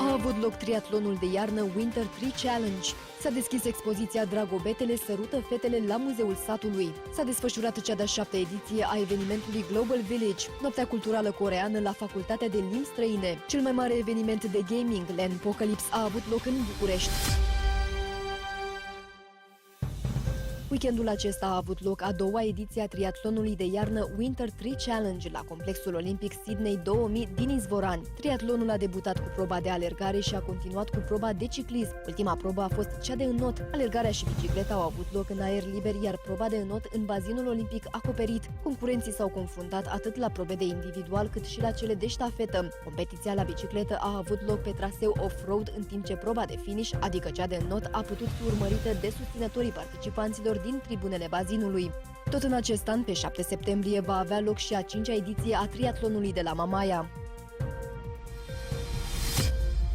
A avut loc triatlonul de iarnă Winter Tri Challenge. S-a deschis expoziția Dragobetele sărută fetele la Muzeul Satului. S-a desfășurat cea de-a 7-a ediție a evenimentului Global Village, noaptea culturală coreeană la Facultatea de Limbi Străine. Cel mai mare eveniment de gaming, LANpocalypse, a avut loc în București. Weekendul acesta a avut loc a doua ediție a triatlonului de iarnă Winter Tri Challenge la Complexul Olimpic Sydney 2000 din Izvorani. Triatlonul a debutat cu proba de alergare și a continuat cu proba de ciclism. Ultima probă a fost cea de înot. Alergarea și bicicleta au avut loc în aer liber, iar proba de înot în bazinul olimpic acoperit. Concurenții s-au confruntat atât la probe de individual cât și la cele de ștafetă. Competiția la bicicletă a avut loc pe traseu off-road, în timp ce proba de finish, adică cea de înot, a putut fi urmărită de susținătorii participanților din tribunele bazinului. Tot în acest an, pe 7 septembrie, va avea loc și a 5-a ediție a triatlonului de la Mamaia.